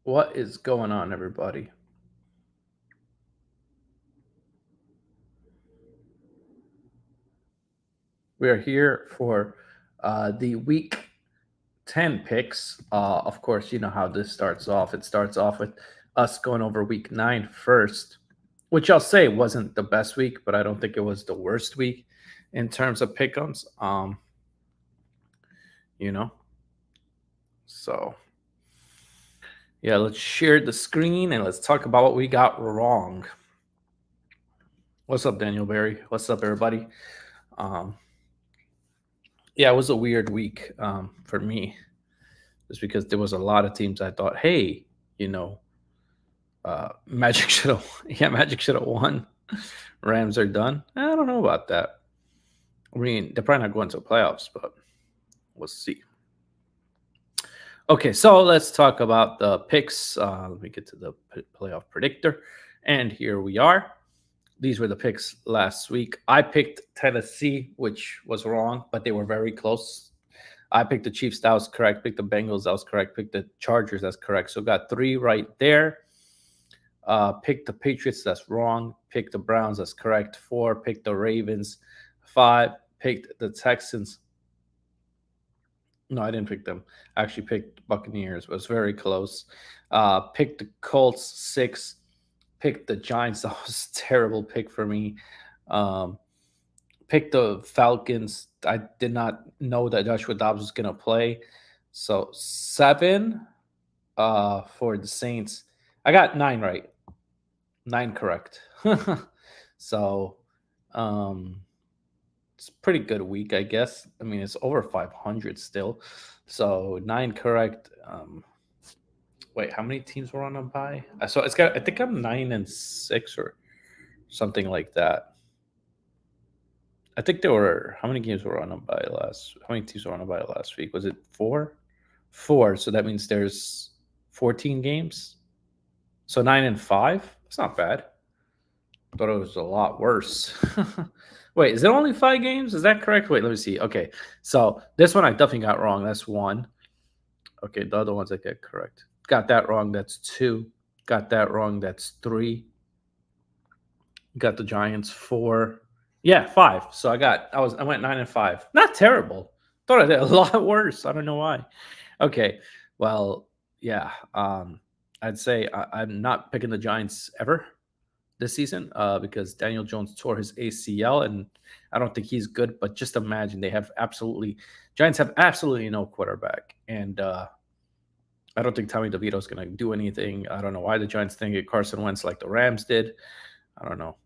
What is going on, everybody? We are here for the week 10 picks. Of course, you know how this starts off. It starts off with us going over week 9 first, which I'll say wasn't the best week, but I don't think it was the worst week in terms of pick'ems. You know, so yeah, let's share the screen and let's talk about what we got wrong. What's up, Daniel Barry? What's up, everybody? Um, yeah, it was a weird week for me just because there was a lot of teams I thought, hey, you know, Magic should have, yeah, Magic should have won. Rams are done. I don't know about that. I mean, they're probably not going to the playoffs, but we'll see. Okay, so let's talk about the picks. Let me get to the playoff predictor, and here we are. These were the picks last week. I picked Tennessee, which was wrong, but they were very close. I picked the Chiefs, that was correct. Picked the Bengals, that was correct. Picked the Chargers, that's correct. So got three right there. Picked the Patriots, that's wrong. Picked the Browns, that's correct. Four, picked the Ravens. Five, picked the Texans. No, I didn't pick them. I actually picked Buccaneers. It was very close. Picked the Colts, six. Picked the Giants. That was a terrible pick for me. Um, Picked the Falcons. I did not know that Joshua Dobbs was going to play. So seven for the Saints. I got nine right. Nine correct. So um, it's a pretty good week, I guess. I mean, it's over 500 still. So nine correct. Wait, how many teams were on a bye? So it's got. I think I'm 9-6 or something like that. I think there were how many games were on a bye last? How many teams were on a bye last week? Was it four? Four. So that means there's 14 games. So 9-5. It's not bad. Thought it was a lot worse. Wait, is it only 5 games? Is that correct? Wait, let me see. Okay, so this one I definitely got wrong. That's one. Okay, the other ones I get correct. Got that wrong. That's two. Got that wrong. That's three. Got the Giants four. Yeah, five. So I went 9-5. Not terrible. Thought I did a lot worse. I don't know why. Okay. Well, yeah. I'd say I'm not picking the Giants ever this season because Daniel Jones tore his ACL, and I don't think he's good. But just imagine Giants have absolutely no quarterback, and I don't think Tommy DeVito is going to do anything. I don't know why the Giants think it Carson Wentz like the Rams did. I don't know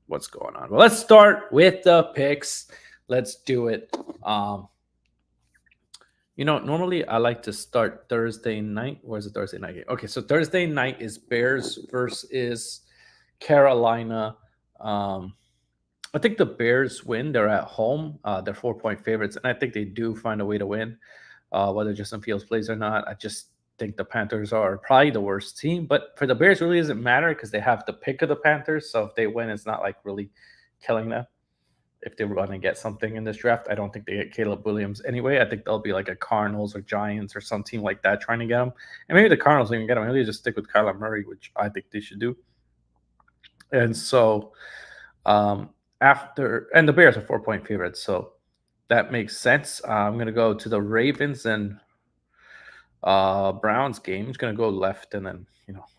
what's going on. Well, let's start with the picks. Let's do it. Normally I like to start Thursday night. Where's the Thursday night game? Okay, so Thursday night is Bears versus Carolina. Um, I think the Bears win. They're at home. They're 4-point favorites, and I think they do find a way to win. Whether Justin Fields plays or not, I just think the Panthers are probably the worst team. But for the Bears, it really doesn't matter because they have the pick of the Panthers. So if they win, it's not like really killing them. If they were going to get something in this draft, I don't think they get Caleb Williams anyway. I think they'll be like a Cardinals or Giants or some team like that trying to get him. And maybe the Cardinals don't even get him. Maybe they just stick with Kyler Murray, which I think they should do. And so um, the Bears are 4-point favorites. So that makes sense. I'm going to go to the Ravens and Browns game. I'm just going to go left and then,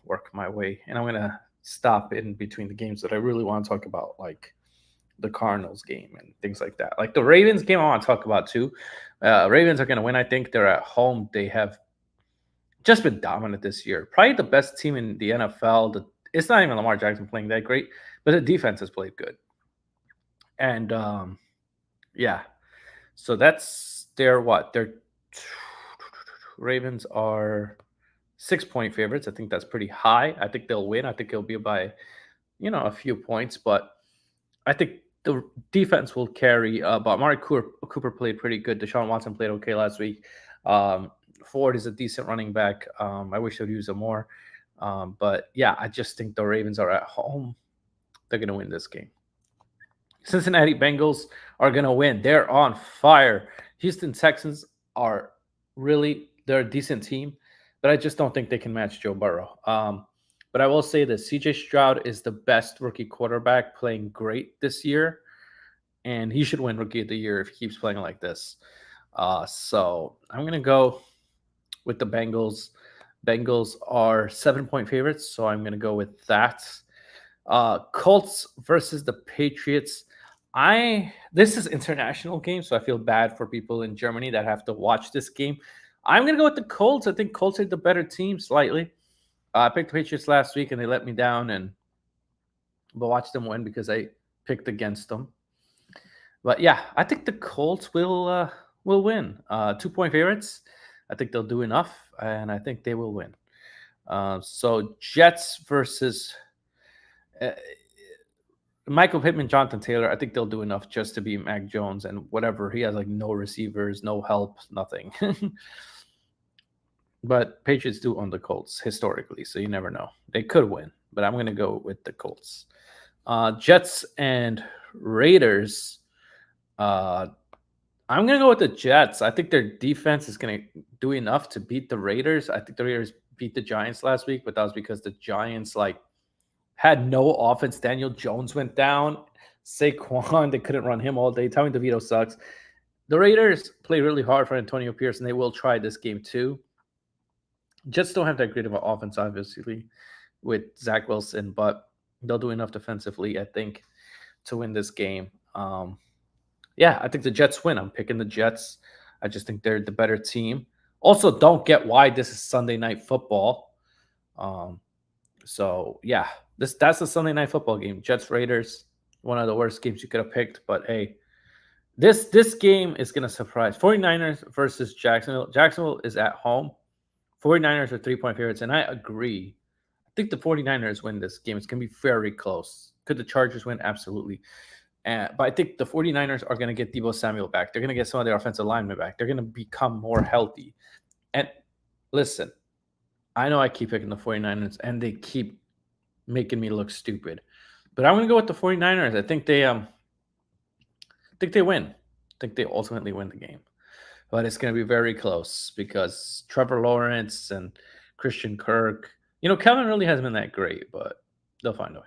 work my way. And I'm going to stop in between the games that I really want to talk about, like the Cardinals game and things like that. Like the Ravens game, I want to talk about too. Ravens are going to win. I think they're at home. They have just been dominant this year. Probably the best team in the NFL. It's not even Lamar Jackson playing that great, but the defense has played good. And yeah, so that's their Ravens are 6-point favorites. I think that's pretty high. I think they'll win. I think it'll be by, a few points, but I think the defense will carry. But Amari Cooper played pretty good. Deshaun Watson played okay last week. Ford is a decent running back. I wish they'd use him more. But yeah, I just think the Ravens are at home. They're going to win this game. Cincinnati Bengals are going to win. They're on fire. Houston Texans they're a decent team, but I just don't think they can match Joe Burrow. But I will say that CJ Stroud is the best rookie quarterback, playing great this year, and he should win Rookie of the Year if he keeps playing like this. So I'm going to go with the Bengals. Bengals are 7-point favorites, so I'm going to go with that. Colts versus the Patriots. This is international game, so I feel bad for people in Germany that have to watch this game. I'm going to go with the Colts. I think Colts are the better team slightly. I picked the Patriots last week and they let me down, but watched them win because I picked against them. But yeah, I think the Colts will win. 2-point favorites. I think they'll do enough, and I think they will win. So Jets versus Michael Pittman, Jonathan Taylor. I think they'll do enough just to beat Mac Jones and whatever. He has like no receivers, no help, nothing. But Patriots do own the Colts historically, so you never know. They could win, but I'm going to go with the Colts. Jets and Raiders. I'm going to go with the Jets. I think their defense is going to do enough to beat the Raiders. I think the Raiders beat the Giants last week, but that was because the Giants had no offense. Daniel Jones went down. Saquon, they couldn't run him all day. Tommy DeVito sucks. The Raiders play really hard for Antonio Pierce, and they will try this game too. Jets don't have that great of an offense, obviously, with Zach Wilson, but they'll do enough defensively, I think, to win this game. Yeah, I think the Jets win. I'm picking the Jets. I just think they're the better team. Also, don't get why this is Sunday Night Football. So, yeah, that's a Sunday Night Football game. Jets Raiders, one of the worst games you could have picked. But, hey, this game is going to surprise. 49ers versus Jacksonville. Jacksonville is at home. 49ers are 3-point favorites, and I agree. I think the 49ers win this game. It's going to be very close. Could the Chargers win? Absolutely. But I think the 49ers are going to get Deebo Samuel back. They're going to get some of their offensive linemen back. They're going to become more healthy. And listen, I know I keep picking the 49ers, and they keep making me look stupid. But I'm going to go with the 49ers. I think they win. I think they ultimately win the game. But it's going to be very close because Trevor Lawrence and Christian Kirk, Kevin really hasn't been that great, but they'll find a way.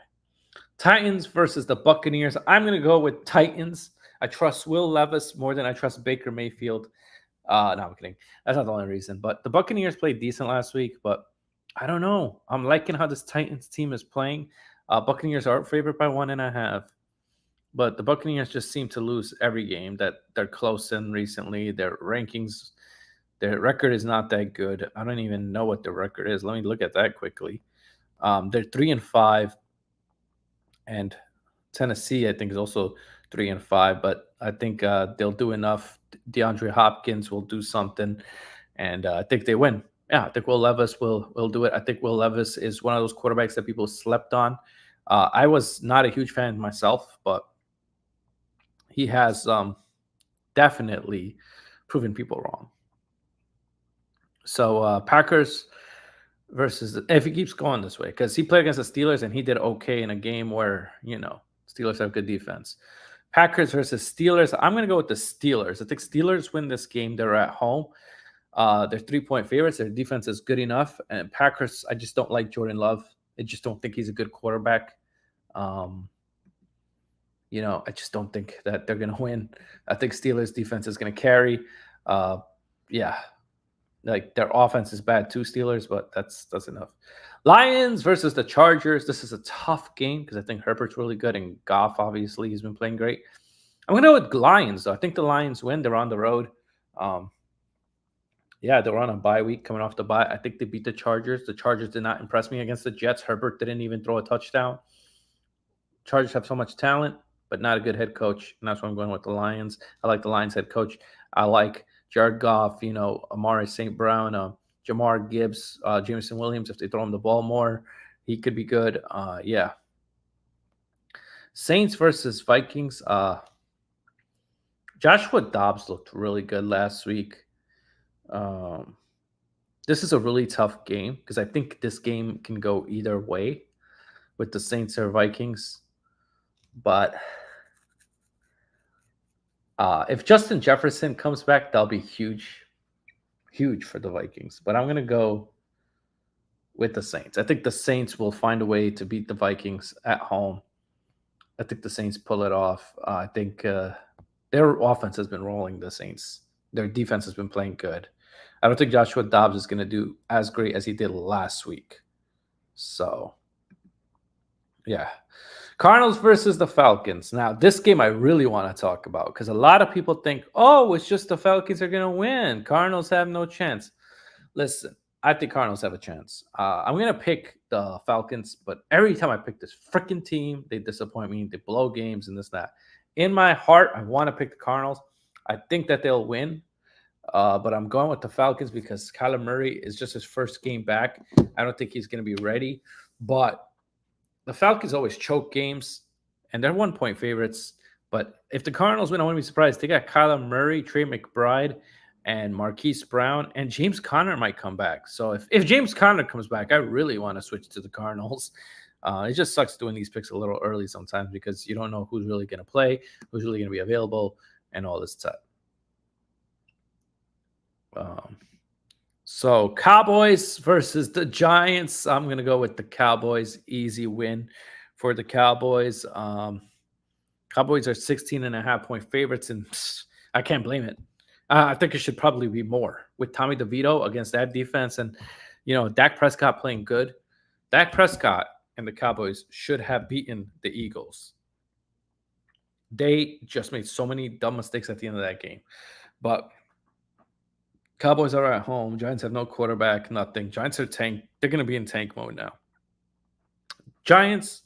Titans versus the Buccaneers. I'm going to go with Titans. I trust Will Levis more than I trust Baker Mayfield. No, I'm kidding. That's not the only reason. But the Buccaneers played decent last week, but I don't know. I'm liking how this Titans team is playing. Buccaneers are favored by 1.5. But the Buccaneers just seem to lose every game that they're close in recently. Their rankings, their record is not that good. I don't even know what their record is. Let me look at that quickly. They're 3-5. And Tennessee, I think, is also 3-5. But I think they'll do enough. DeAndre Hopkins will do something. And I think they win. Yeah, I think Will Levis will do it. I think Will Levis is one of those quarterbacks that people slept on. I was not a huge fan myself, but he has definitely proven people wrong. So Packers versus, if he keeps going this way, because he played against the Steelers and he did okay in a game where, Steelers have good defense. Packers versus Steelers. I'm going to go with the Steelers. I think Steelers win this game. They're at home. They're 3-point favorites. Their defense is good enough. And Packers, I just don't like Jordan Love. I just don't think he's a good quarterback. I just don't think that they're going to win. I think Steelers defense is going to carry. Yeah, like their offense is bad too, Steelers, but that's enough. Lions versus the Chargers. This is a tough game because I think Herbert's really good and Goff, obviously, he's been playing great. I'm going to go with Lions, though. I think the Lions win. They're on the road. Yeah, they're on a bye week coming off the bye. I think they beat the Chargers. The Chargers did not impress me against the Jets. Herbert didn't even throw a touchdown. Chargers have so much talent, but not a good head coach. And that's why I'm going with the Lions. I like the Lions head coach. I like Jared Goff, Amari St. Brown, Jamar Gibbs, Jameson Williams. If they throw him the ball more, he could be good. Yeah. Saints versus Vikings. Joshua Dobbs looked really good last week. This is a really tough game because I think this game can go either way with the Saints or Vikings. But if Justin Jefferson comes back, that'll be huge for the Vikings. But I'm going to go with the Saints. I think the Saints will find a way to beat the Vikings at home. I think the Saints pull it off. I think their offense has been rolling the Saints. Their defense has been playing good. I don't think Joshua Dobbs is going to do as great as he did last week. So, yeah. Cardinals versus the Falcons. Now, this game I really want to talk about because a lot of people think, oh, it's just the Falcons are going to win. Cardinals have no chance. Listen, I think Cardinals have a chance. I'm going to pick the Falcons, but every time I pick this freaking team, they disappoint me. They blow games and this, that. In my heart, I want to pick the Cardinals. I think that they'll win, but I'm going with the Falcons because Kyler Murray is just his first game back. I don't think he's going to be ready, but the Falcons always choke games, and they're 1-point favorites. But if the Cardinals win, I wouldn't be surprised. They got Kyler Murray, Trey McBride, and Marquise Brown, and James Conner might come back. So if James Conner comes back, I really want to switch to the Cardinals. It just sucks doing these picks a little early sometimes because you don't know who's really going to play, who's really going to be available, and all this stuff. So Cowboys versus the Giants. I'm going to go with the Cowboys. Easy win for the Cowboys. Cowboys are 16.5-point favorites, and I can't blame it. I think it should probably be more with Tommy DeVito against that defense. And, Dak Prescott playing good. Dak Prescott and the Cowboys should have beaten the Eagles. They just made so many dumb mistakes at the end of that game. But Cowboys are at home. Giants have no quarterback, nothing. Giants are tank. They're going to be in tank mode now. Giants.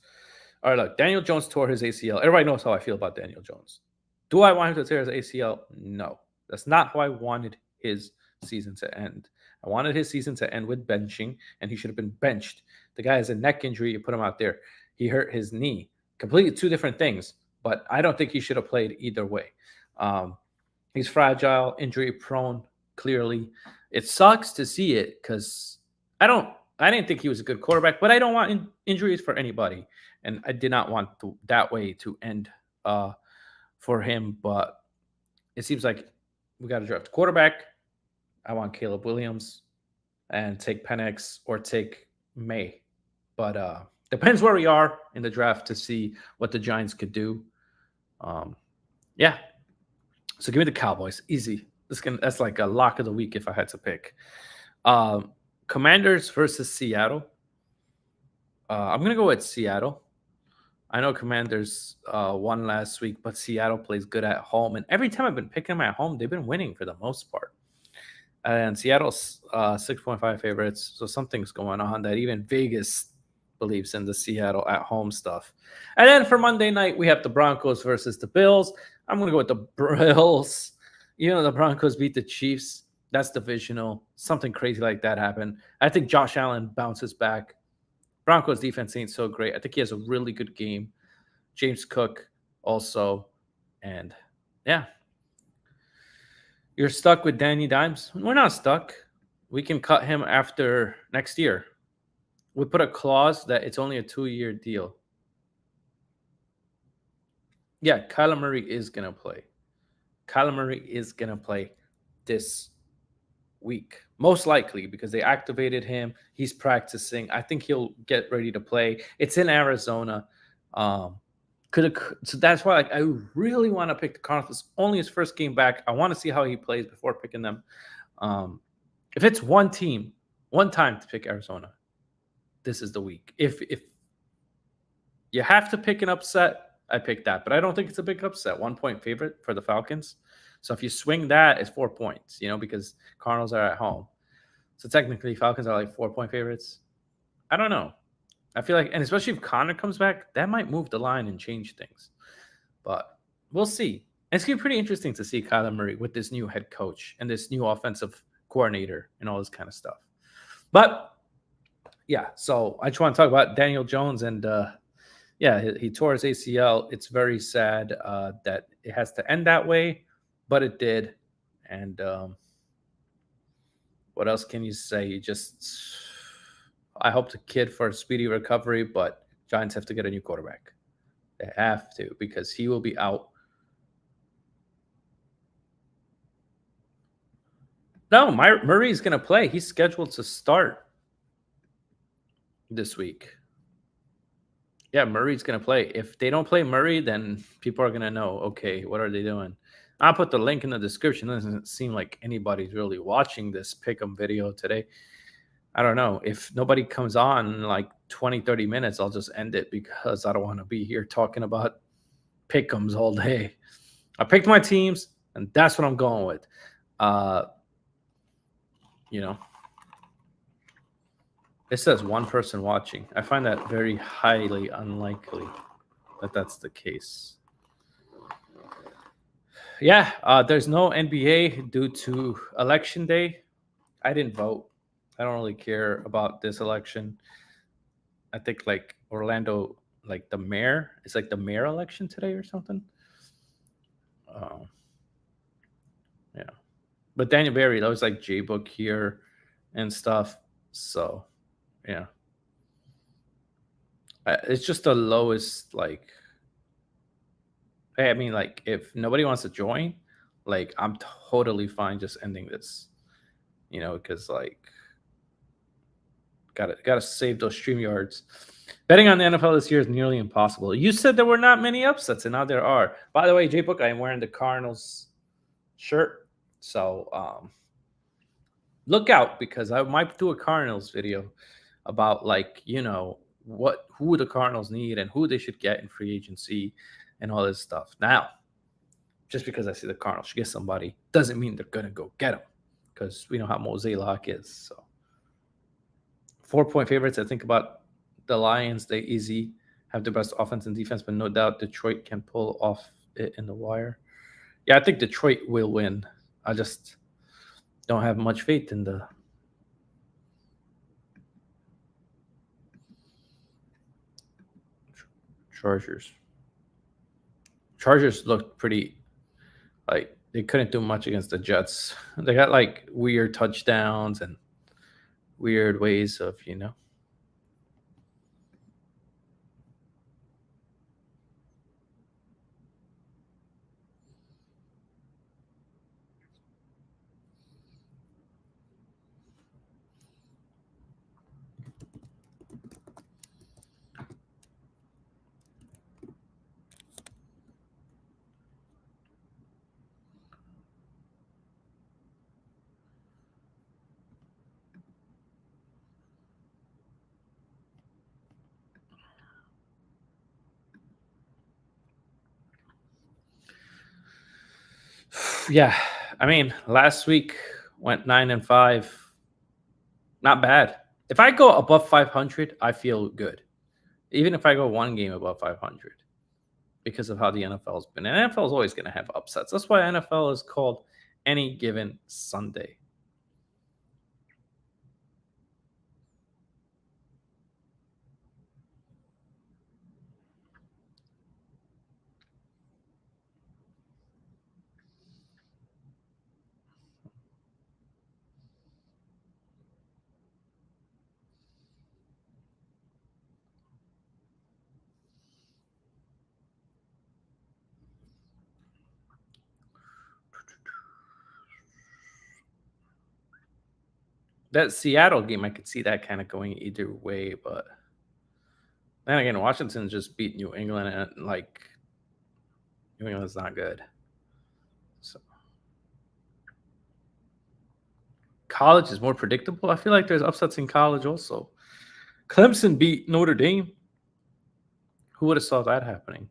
All right, look, Daniel Jones tore his ACL. Everybody knows how I feel about Daniel Jones. Do I want him to tear his ACL? No. That's not how I wanted his season to end. I wanted his season to end with benching, and he should have been benched. The guy has a neck injury. You put him out there. He hurt his knee. Completely two different things, but I don't think he should have played either way. He's fragile, injury prone. Clearly, it sucks to see it because I didn't think he was a good quarterback, but I don't want injuries for anybody, and I did not want that way to end for him. But it seems like we got to draft a quarterback. I want Caleb Williams and take Penix or take May, but depends where we are in the draft to see what the Giants could do. Yeah, so give me the Cowboys, easy. That's like a lock of the week if I had to pick. Commanders versus Seattle. I'm going to go with Seattle. I know Commanders won last week, but Seattle plays good at home. And every time I've been picking them at home, they've been winning for the most part. And Seattle's 6.5 favorites. So something's going on that even Vegas believes in the Seattle at home stuff. And then for Monday night, we have the Broncos versus the Bills. I'm going to go with the Bills. The Broncos beat the Chiefs. That's divisional. Something crazy like that happened. I think Josh Allen bounces back. Broncos defense ain't so great. I think he has a really good game. James Cook also. And, yeah. You're stuck with Danny Dimes? We're not stuck. We can cut him after next year. We put a clause that it's only a 2-year deal. Yeah, Kyler Murray is going to play. Kyler Murray is going to play this week, most likely, because they activated him. He's practicing. I think he'll get ready to play. It's in Arizona. So that's why I really want to pick the Cardinals. It's only his first game back. I want to see how he plays before picking them. If it's one time to pick Arizona, this is the week. If you have to pick an upset, I picked that, but I don't think it's a big upset. 1-point favorite for the Falcons. So if you swing that, it's 4 points, because Cardinals are at home. So technically, Falcons are like 4-point favorites. I don't know. I feel like, and especially if Connor comes back, that might move the line and change things. But we'll see. And it's going to be pretty interesting to see Kyler Murray with this new head coach and this new offensive coordinator and all this kind of stuff. But, yeah, so I just want to talk about Daniel Jones and he tore his ACL. It's very sad that it has to end that way, but it did. And what else can you say? I hope the kid for a speedy recovery, but Giants have to get a new quarterback. They have to, because he will be out. No, Murray's going to play. He's scheduled to start. this week. Yeah, Murray's going to play. If they don't play Murray, then people are going to know, okay, what are they doing? I'll put the link in the description. It doesn't seem like anybody's really watching this pick'em video today. I don't know. If nobody comes on in like 20, 30 minutes, I'll just end it because I don't want to be here talking about pick'ems all day. I picked my teams, and that's what I'm going with. You know, it says one person watching. I find that very highly unlikely that that's the case. Yeah, there's no NBA due to election day. I didn't vote. I don't really care about this election. I think like Orlando, like the mayor, it's like the mayor election today or something. Yeah, but Daniel Barry, that was like J Book here and stuff. So yeah, it's just the lowest. Like, I mean, like if nobody wants to join, like I'm totally fine just ending this. Because like gotta save those stream yards. Betting on the NFL this year is nearly impossible. You said there were not many upsets, and now there are. By the way, J Book, I am wearing the Cardinals shirt, so look out because I might do a Cardinals video about like who the Cardinals need and who they should get in free agency and all this stuff. Now, just because I see the Cardinals should get somebody doesn't mean they're gonna go get them because we know how Mosaic is. So 4-point favorites. I think about the Lions. They easy have the best offense and defense, but no doubt Detroit can pull off it in the wire. Yeah, I think Detroit will win. I just don't have much faith in the Chargers. Chargers looked pretty like they couldn't do much against the Jets. They got like weird touchdowns and weird ways of. Yeah, I mean, last week went 9-5. Not bad. If I go above 500, I feel good. Even if I go one game above 500, because of how the NFL's been. And NFL is always going to have upsets. That's why NFL is called Any Given Sunday. That Seattle game, I could see that kind of going either way, but then again, Washington just beat New England, and like New England's not good. So college is more predictable. I feel like there's upsets in college also. Clemson beat Notre Dame. Who would have saw that happening?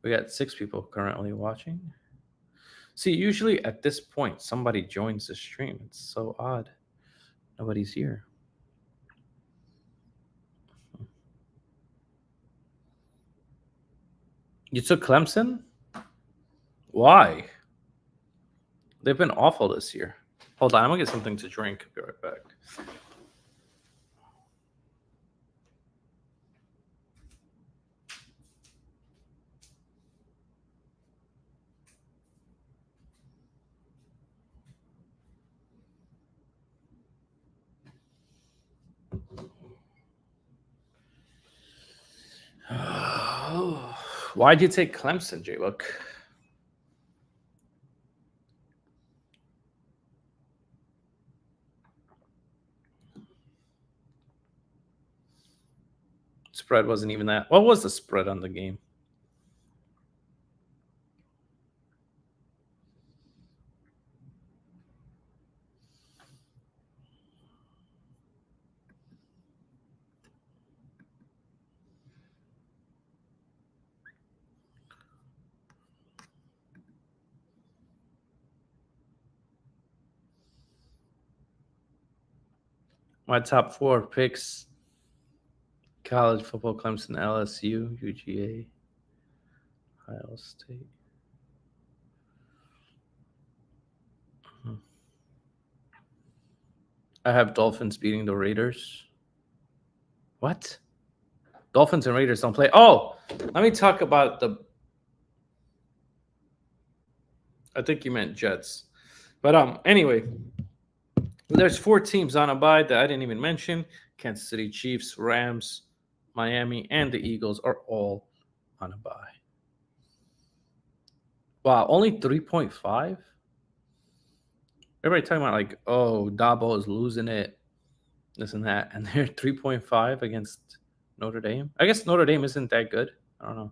We got 6 people currently watching. See, usually at this point, somebody joins the stream. It's so odd. Nobody's here. You took Clemson? Why? They've been awful this year. Hold on, I'm going to get something to drink. Be right back. Why'd you take Clemson, J-Book? Spread wasn't even that. What was the spread on the game? My top 4 picks: college football, Clemson, LSU, UGA, Ohio State. I have Dolphins beating the Raiders. What? Dolphins and Raiders don't play. Oh, let me talk about the. I think you meant Jets, but anyway, there's 4 teams on a bye that I didn't even mention. Kansas City Chiefs, Rams, Miami, and the Eagles are all on a bye. Wow, only 3.5. Everybody talking about like, oh, Dabo is losing it, this and that, and they're 3.5 against Notre Dame. I guess Notre Dame isn't that good. I don't know.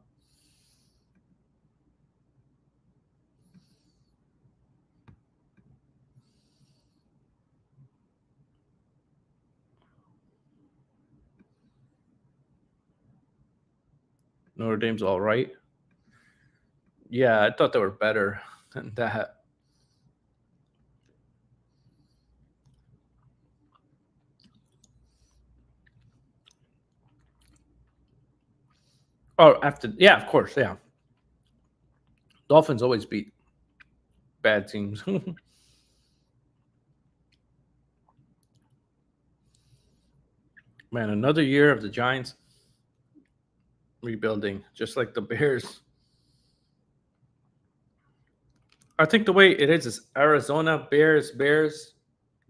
Notre Dame's all right. Yeah, I thought they were better than that. Oh, yeah, of course, yeah. Dolphins always beat bad teams. Man, another year of the Giants rebuilding, just like the Bears. I think the way it is Arizona, Bears,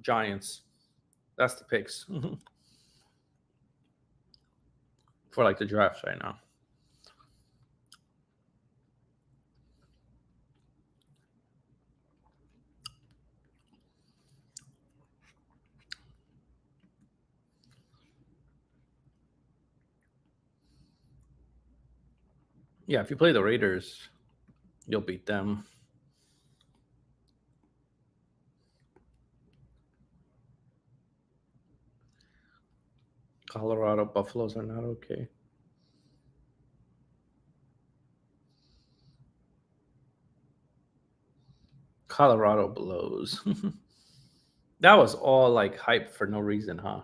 Giants. That's the picks for like the drafts right now. Yeah, if you play the Raiders, you'll beat them. Colorado Buffaloes are not okay. Colorado blows. That was all like hype for no reason, huh?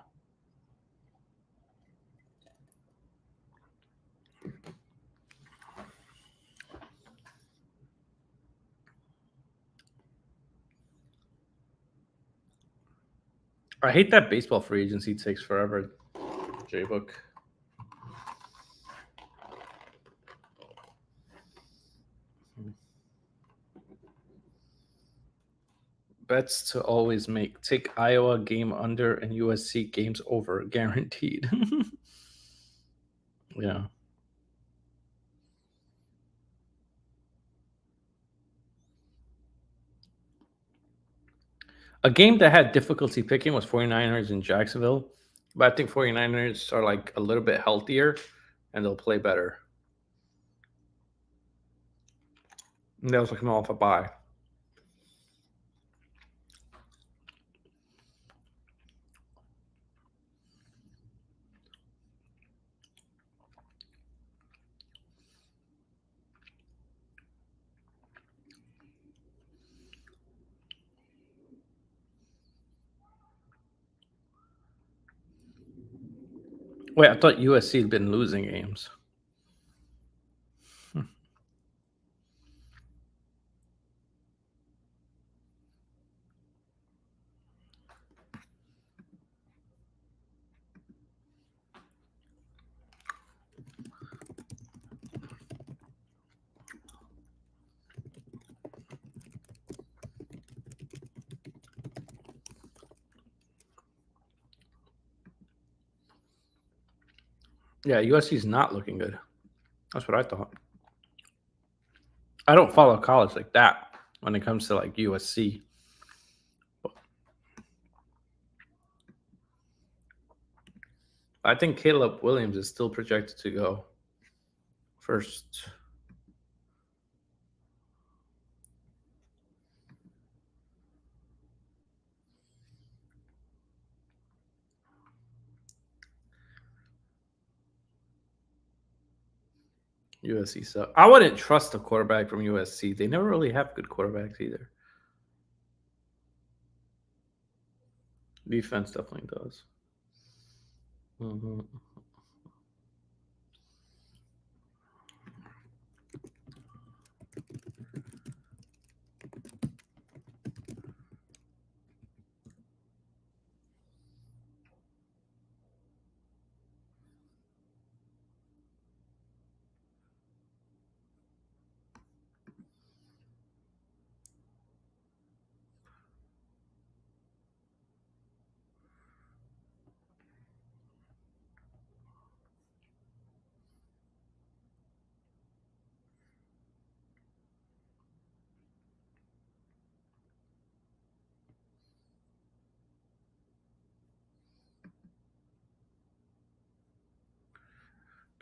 I hate that baseball free agency takes forever, J-Book. Bets to always make. Take Iowa game under and USC games over. Guaranteed. Yeah. A game that had difficulty picking was 49ers in Jacksonville. But I think 49ers are like a little bit healthier and they'll play better. And they also come off a bye. Wait, I thought USC had been losing games. Yeah, USC's not looking good. That's what I thought. I don't follow college like that when it comes to like USC. I think Caleb Williams is still projected to go first. USC. So I wouldn't trust a quarterback from USC. They never really have good quarterbacks either. Defense definitely does. Mm-hmm.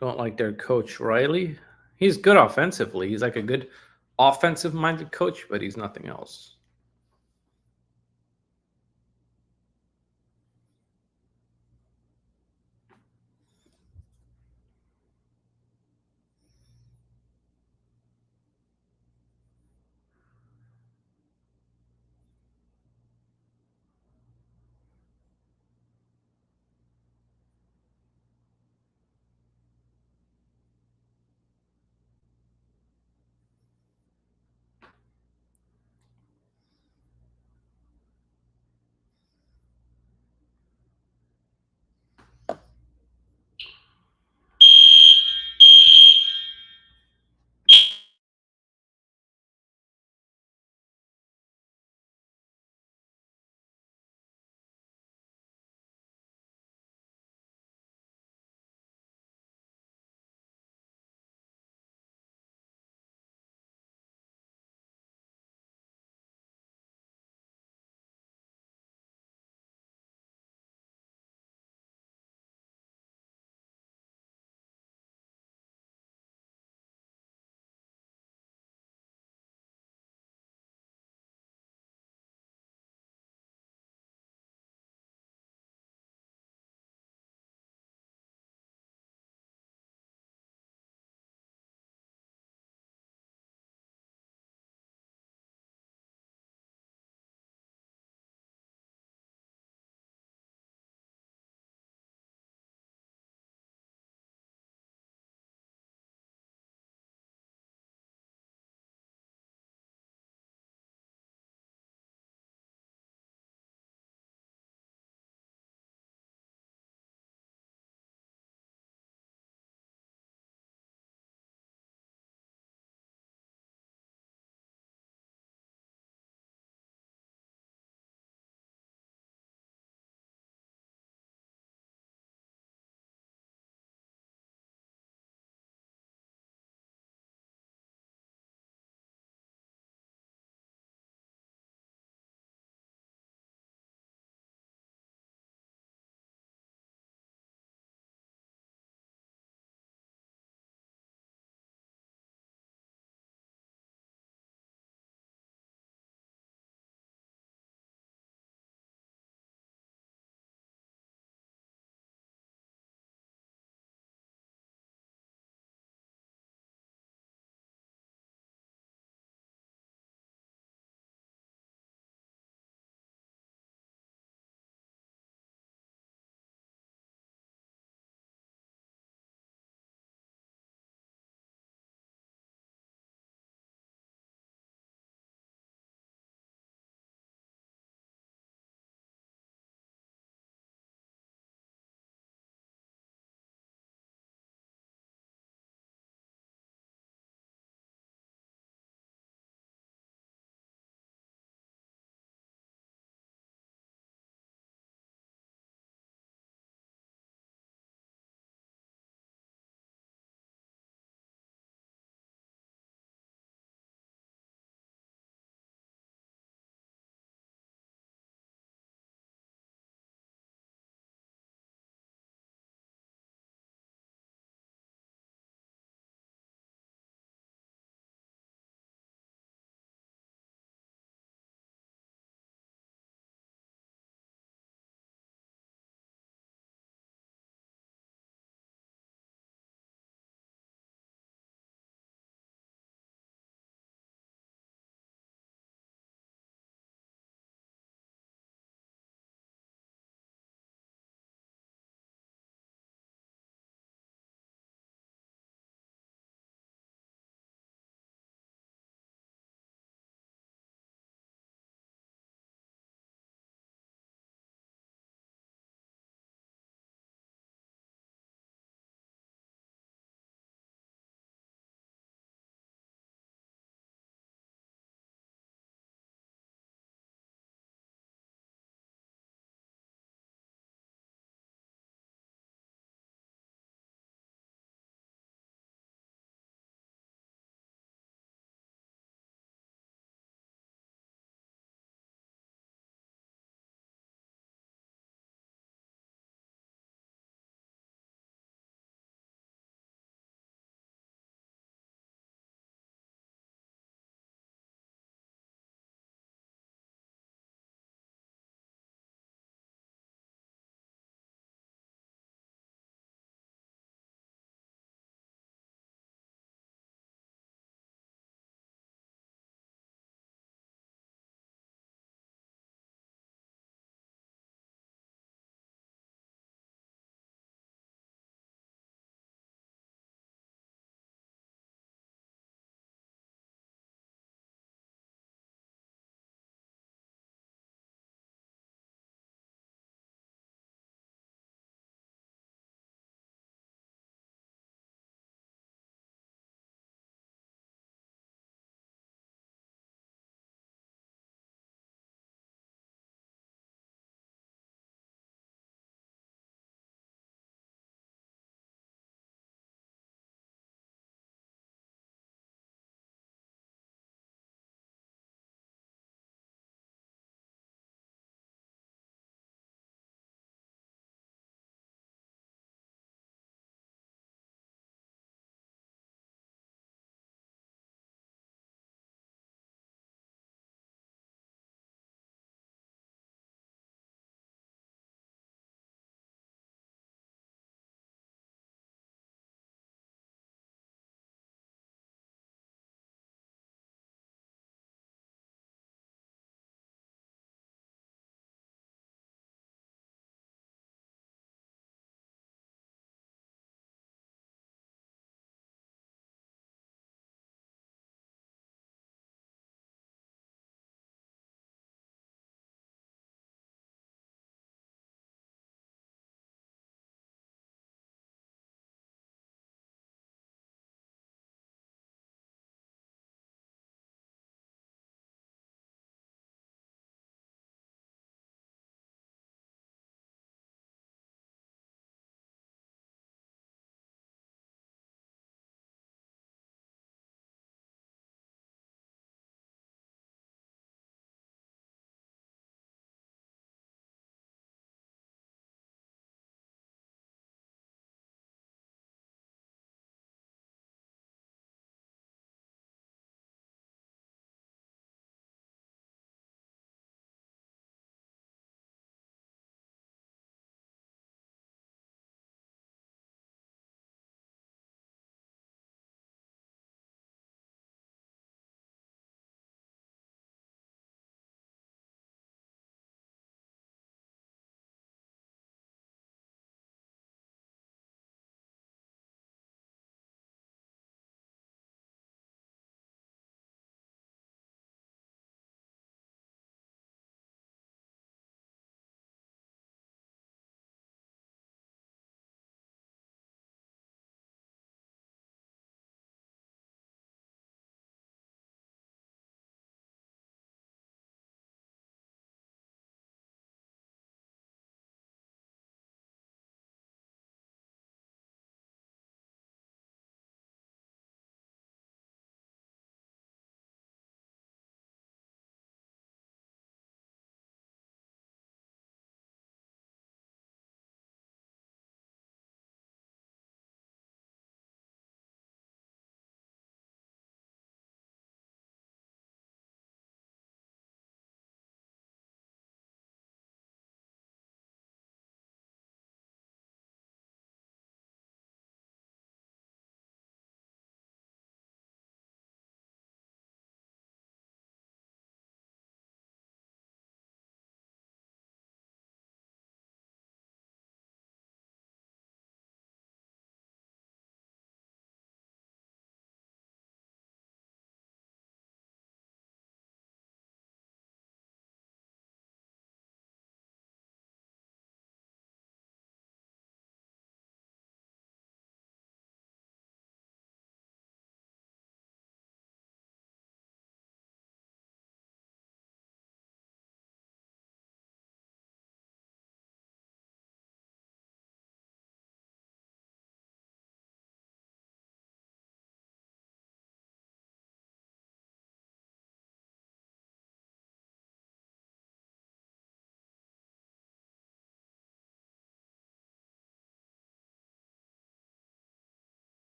Don't like their coach Riley. He's good offensively. He's like a good offensive minded coach, but he's nothing else.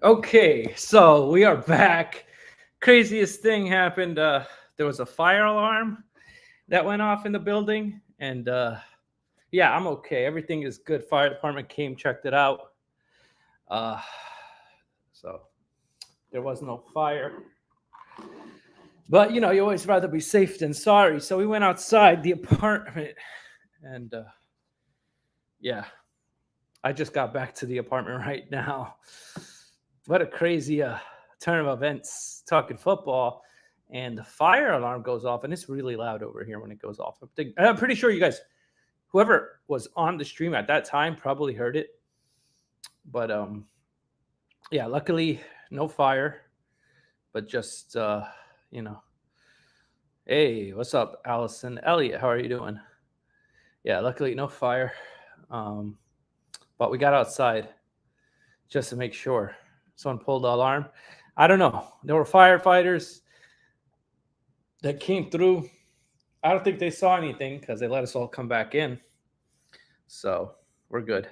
Okay, so we are back. Craziest thing happened. There was a fire alarm that went off in the building, and yeah, I'm okay. Everything is good. Fire department came, checked it out. Uh, so there was no fire. But you always rather be safe than sorry. So we went outside the apartment, and yeah, I just got back to the apartment right now. What a crazy turn of events talking football. And the fire alarm goes off, and it's really loud over here when it goes off. I'm pretty sure you guys, whoever was on the stream at that time, probably heard it. But yeah, luckily no fire, but just hey, what's up, Allison Elliott? How are you doing? Yeah, luckily no fire. But we got outside just to make sure. Someone pulled the alarm. I don't know. There were firefighters that came through. I don't think they saw anything because they let us all come back in. So we're good.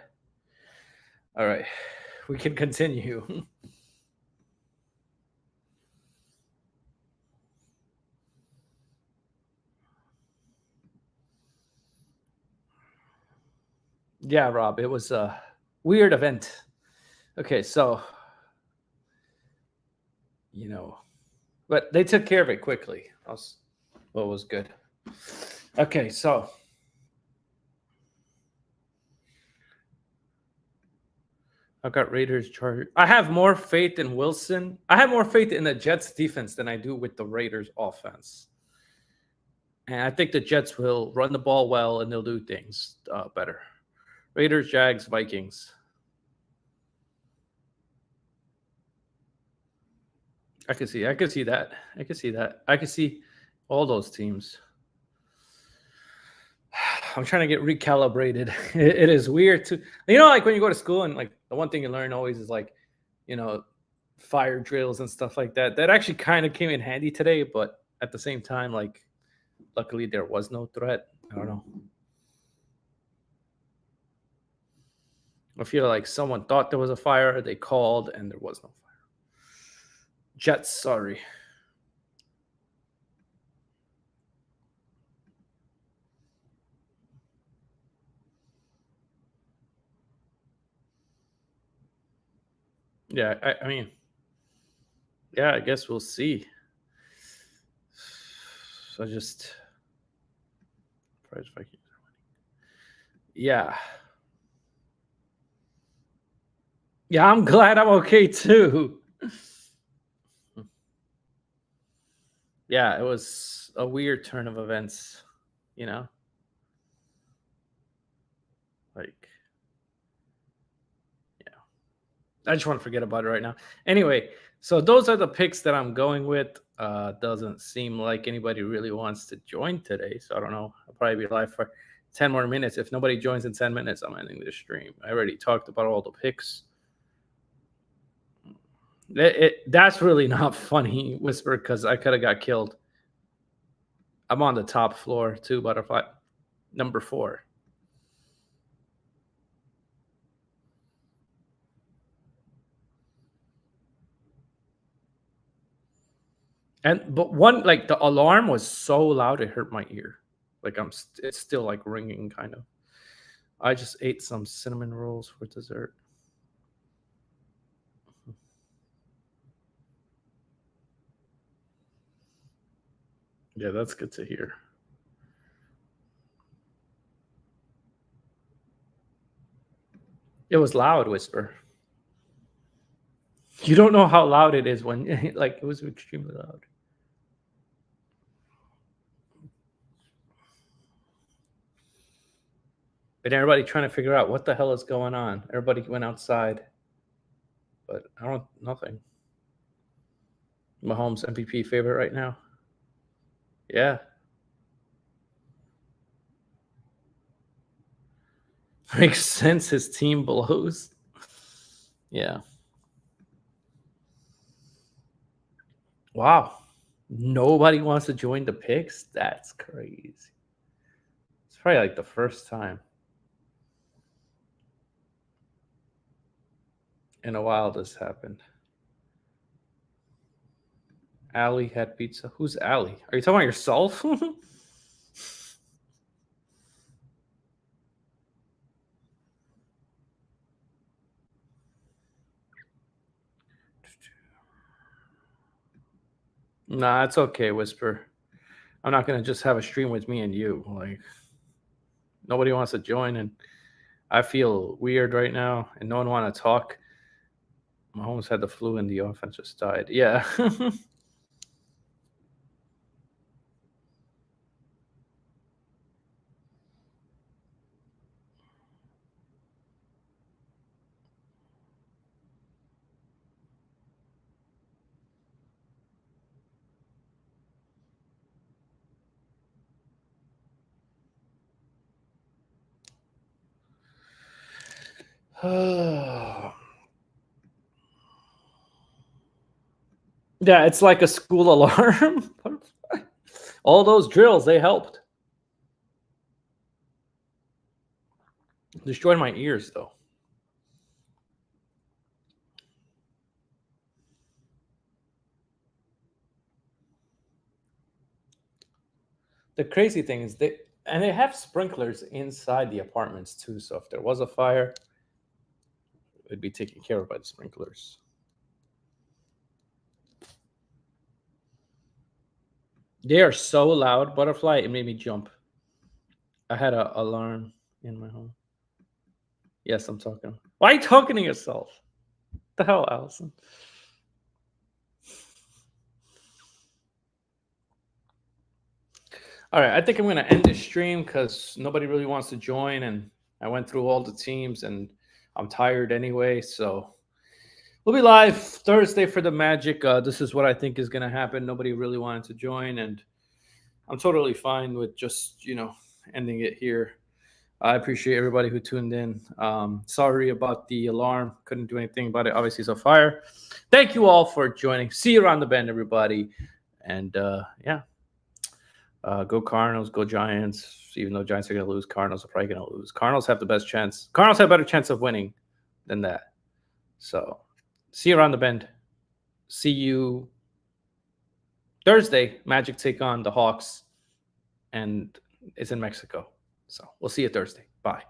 All right. We can continue. Yeah, Rob, it was a weird event. Okay, so but they took care of it quickly. What was good. Okay, so I've got Raiders, Chargers. I have more faith in Wilson. I have more faith in the Jets defense than I do with the Raiders offense. And I think the Jets will run the ball well and they'll do things better. Raiders, Jags, Vikings. I can see that. I can see all those teams. I'm trying to get recalibrated. It is weird to, like when you go to school and like the one thing you learn always is like, fire drills and stuff like that. That actually kind of came in handy today, but at the same time, like, luckily there was no threat. I don't know. I feel like someone thought there was a fire, they called, and there was no fire. Jets, sorry. Yeah, I mean, yeah, I guess we'll see. So just yeah. Yeah, I'm glad I'm okay too. Yeah, it was a weird turn of events, you know? Like, yeah. I just want to forget about it right now. Anyway, so those are the picks that I'm going with. Doesn't seem like anybody really wants to join today. So I don't know. I'll probably be live for 10 more minutes. If nobody joins in 10 minutes, I'm ending the stream. I already talked about all the picks. That's really not funny, Whisper, because I could have got killed. I'm on the top floor too, butterfly. Number 4. But one, like, the alarm was so loud it hurt my ear. Like it's still like ringing kind of. I just ate some cinnamon rolls for dessert. Yeah, that's good to hear. It was loud, Whisper. You don't know how loud it is when like it was extremely loud. And everybody trying to figure out what the hell is going on. Everybody went outside, but I don't nothing. Mahomes MVP favorite right now. Yeah. Makes sense. His team blows. Yeah. Wow. Nobody wants to join the picks? That's crazy. It's probably like the first time in a while this happened. Allie had pizza. Who's Allie? Are you talking about yourself? Nah, it's okay, Whisper. I'm not gonna just have a stream with me and you. Like nobody wants to join, and I feel weird right now, and no one want to talk. Mahomes had the flu, and the offense just died. Yeah. Yeah, it's like a school alarm. All those drills, they helped. Destroyed my ears, though. The crazy thing is they have sprinklers inside the apartments too. So if there was a fire, it'd be taken care of by the sprinklers. They are so loud, Butterfly. It made me jump. I had an alarm in my home. Yes, I'm talking. Why are you talking to yourself? What the hell, Allison? All right, I think I'm going to end this stream because nobody really wants to join, and I went through all the teams, and I'm tired anyway. So we'll be live Thursday for the Magic. This is what I think is going to happen. Nobody really wanted to join, and I'm totally fine with just ending it here. I appreciate everybody who tuned in. Sorry about the alarm. Couldn't do anything about it. Obviously, it's a fire. Thank you all for joining. See you around the bend, everybody. And yeah. Go Cardinals, go Giants. Even though Giants are going to lose, Cardinals are probably going to lose. Cardinals have the best chance. Cardinals have a better chance of winning than that. So, see you around the bend. See you Thursday. Magic take on the Hawks, and it's in Mexico. So, we'll see you Thursday. Bye.